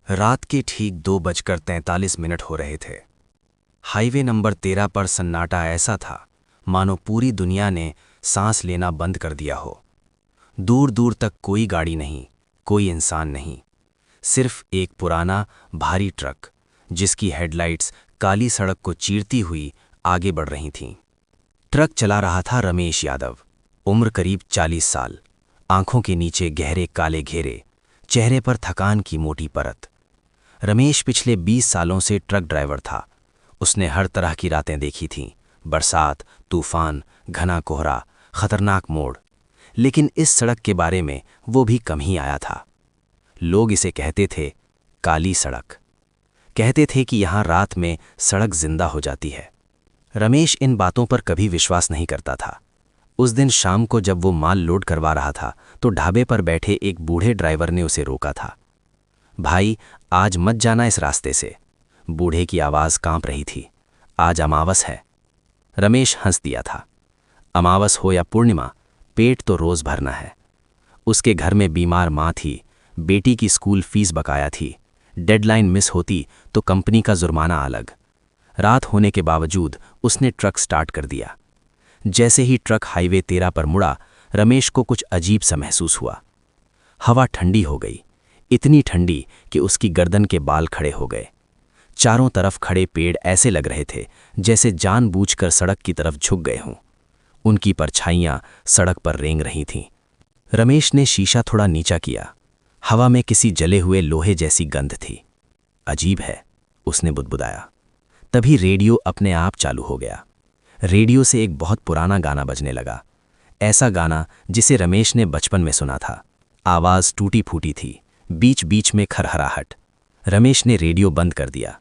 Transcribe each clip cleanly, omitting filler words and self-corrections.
रात के ठीक 2:43 हो रहे थे। हाईवे नंबर 13 पर सन्नाटा ऐसा था मानो पूरी दुनिया ने सांस लेना बंद कर दिया हो। दूर दूर तक कोई गाड़ी नहीं, कोई इंसान नहीं, सिर्फ एक पुराना भारी ट्रक जिसकी हेडलाइट्स काली सड़क को चीरती हुई आगे बढ़ रही थीं। ट्रक चला रहा था रमेश यादव, उम्र करीब 40 साल, आंखों के नीचे गहरे काले घेरे, चेहरे पर थकान की मोटी परत। रमेश पिछले 20 सालों से ट्रक ड्राइवर था। उसने हर तरह की रातें देखी थीं, बरसात, तूफान, घना कोहरा, खतरनाक मोड़। लेकिन इस सड़क के बारे में वो भी कम ही आया था। लोग इसे कहते थे काली सड़क। कहते थे कि यहाँ रात में सड़क जिंदा हो जाती है। रमेश इन बातों पर कभी विश्वास नहीं करता था। उस दिन शाम को जब वो माल लोड करवा रहा था तो ढाबे पर बैठे एक बूढ़े ड्राइवर ने उसे रोका था। भाई, आज मत जाना इस रास्ते से। बूढ़े की आवाज़ कांप रही थी। आज अमावस है। रमेश हंस दिया था। अमावस हो या पूर्णिमा, पेट तो रोज भरना है। उसके घर में बीमार माँ थी, बेटी की स्कूल फीस बकाया थी, डेडलाइन मिस होती तो कंपनी का जुर्माना अलग। रात होने के बावजूद उसने ट्रक स्टार्ट कर दिया। जैसे ही ट्रक हाईवे 13 पर मुड़ा, रमेश को कुछ अजीब सा महसूस हुआ। हवा ठंडी हो गई, इतनी ठंडी कि उसकी गर्दन के बाल खड़े हो गए। चारों तरफ खड़े पेड़ ऐसे लग रहे थे जैसे जानबूझकर सड़क की तरफ झुक गए हों। उनकी परछाइयां सड़क पर रेंग रही थीं। रमेश ने शीशा थोड़ा नीचा किया। हवा में किसी जले हुए लोहे जैसी गंध थी। अजीब है, उसने बुदबुदाया। तभी रेडियो अपने आप चालू हो गया। रेडियो से एक बहुत पुराना गाना बजने लगा, ऐसा गाना जिसे रमेश ने बचपन में सुना था। आवाज़ टूटी फूटी थी, बीच बीच में खरखराहट। रमेश ने रेडियो बंद कर दिया।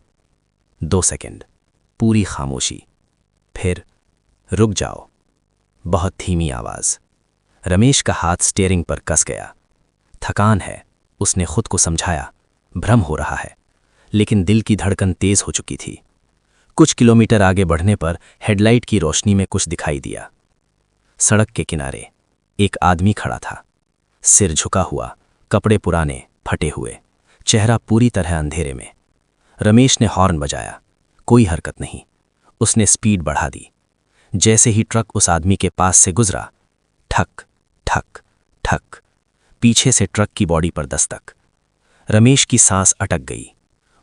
2 सेकंड, पूरी खामोशी। फिर रुक जाओ, बहुत धीमी आवाज़। रमेश का हाथ स्टीयरिंग पर कस गया। थकान है, उसने खुद को समझाया, भ्रम हो रहा है। लेकिन दिल की धड़कन तेज हो चुकी थी। कुछ किलोमीटर आगे बढ़ने पर हेडलाइट की रोशनी में कुछ दिखाई दिया। सड़क के किनारे एक आदमी खड़ा था, सिर झुका हुआ, कपड़े पुराने फटे हुए, चेहरा पूरी तरह अंधेरे में। रमेश ने हॉर्न बजाया, कोई हरकत नहीं। उसने स्पीड बढ़ा दी। जैसे ही ट्रक उस आदमी के पास से गुजरा, ठक ठक ठक, पीछे से ट्रक की बॉडी पर दस्तक। रमेश की सांस अटक गई।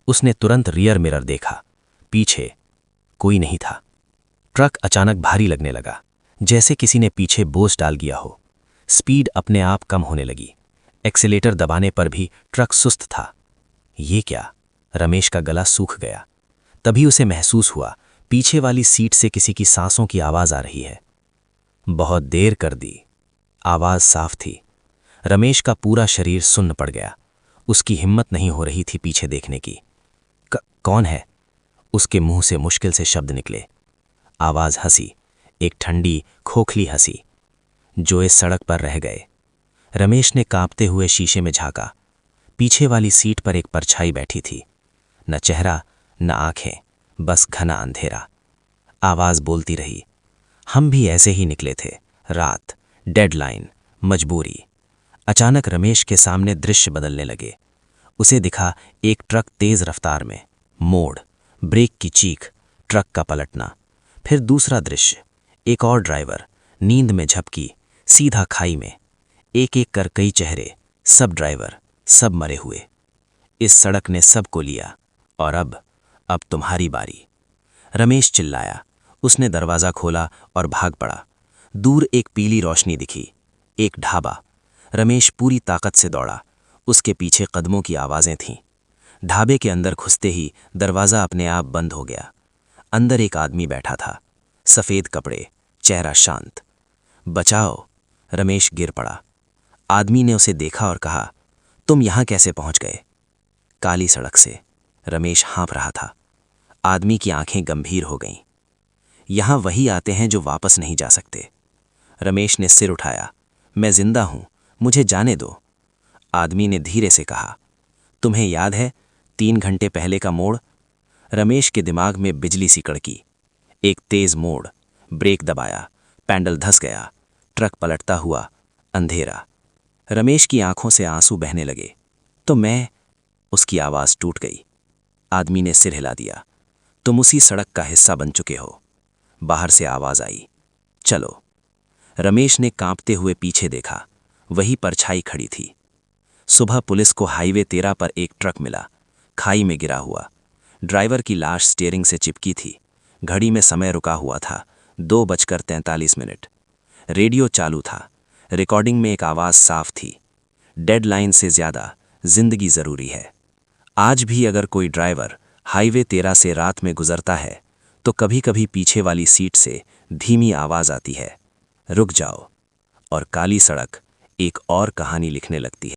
उसने तुरंत रियर मिरर देखा, पीछे कोई नहीं था। ट्रक अचानक भारी लगने लगा, जैसे किसी ने पीछे बोझ डाल दिया हो। स्पीड अपने आप कम होने लगी। एक्सीलेटर दबाने पर भी ट्रक सुस्त था। ये क्या? रमेश का गला सूख गया। तभी उसे महसूस हुआ पीछे वाली सीट से किसी की सांसों की आवाज आ रही है। बहुत देर कर दी। आवाज साफ थी। रमेश का पूरा शरीर सुन्न पड़ गया। उसकी हिम्मत नहीं हो रही थी पीछे देखने की। कौन है? उसके मुंह से मुश्किल से शब्द निकले। आवाज हंसी, एक ठंडी खोखली हंसी। जो इस सड़क पर रह गए। रमेश ने कांपते हुए शीशे में झांका। पीछे वाली सीट पर एक परछाई बैठी थी। न चेहरा, न आंखें, बस घना अंधेरा। आवाज बोलती रही, हम भी ऐसे ही निकले थे। रात, डेडलाइन, मजबूरी। अचानक रमेश के सामने दृश्य बदलने लगे। उसे दिखा एक ट्रक तेज रफ्तार में, मोड़, ब्रेक की चीख, ट्रक का पलटना। फिर दूसरा दृश्य, एक और ड्राइवर, नींद में झपकी, सीधा खाई में। एक एक कर कई चेहरे, सब ड्राइवर, सब मरे हुए। इस सड़क ने सबको लिया और अब तुम्हारी बारी। रमेश चिल्लाया। उसने दरवाज़ा खोला और भाग पड़ा। दूर एक पीली रोशनी दिखी, एक ढाबा। रमेश पूरी ताकत से दौड़ा। उसके पीछे कदमों की आवाज़ें थीं। ढाबे के अंदर घुसते ही दरवाज़ा अपने आप बंद हो गया। अंदर एक आदमी बैठा था, सफ़ेद कपड़े, चेहरा शांत। बचाओ! रमेश गिर पड़ा। आदमी ने उसे देखा और कहा, तुम यहाँ कैसे पहुँच गए? काली सड़क से। रमेश हाँफ रहा था। आदमी की आंखें गंभीर हो गईं। यहाँ वही आते हैं जो वापस नहीं जा सकते। रमेश ने सिर उठाया। मैं जिंदा हूं, मुझे जाने दो। आदमी ने धीरे से कहा, तुम्हें याद है 3 घंटे पहले का मोड़? रमेश के दिमाग में बिजली सी कड़की। एक तेज मोड़, ब्रेक दबाया, पैडल धंस गया, ट्रक पलटता हुआ, अंधेरा। रमेश की आंखों से आंसू बहने लगे। तो मैं उसकी आवाज़ टूट गई। आदमी ने सिर हिला दिया। तुम उसी सड़क का हिस्सा बन चुके हो। बाहर से आवाज़ आई, चलो। रमेश ने कांपते हुए पीछे देखा। वही परछाई खड़ी थी। सुबह पुलिस को हाईवे 13 पर एक ट्रक मिला, खाई में गिरा हुआ। ड्राइवर की लाश स्टीयरिंग से चिपकी थी। घड़ी में समय रुका हुआ था, 2:43। रेडियो चालू था। रिकॉर्डिंग में एक आवाज़ साफ थी, डेडलाइन से ज़्यादा जिंदगी ज़रूरी है। आज भी अगर कोई ड्राइवर हाईवे 13 से रात में गुजरता है तो कभी कभी पीछे वाली सीट से धीमी आवाज़ आती है, रुक जाओ। और काली सड़क एक और कहानी लिखने लगती है।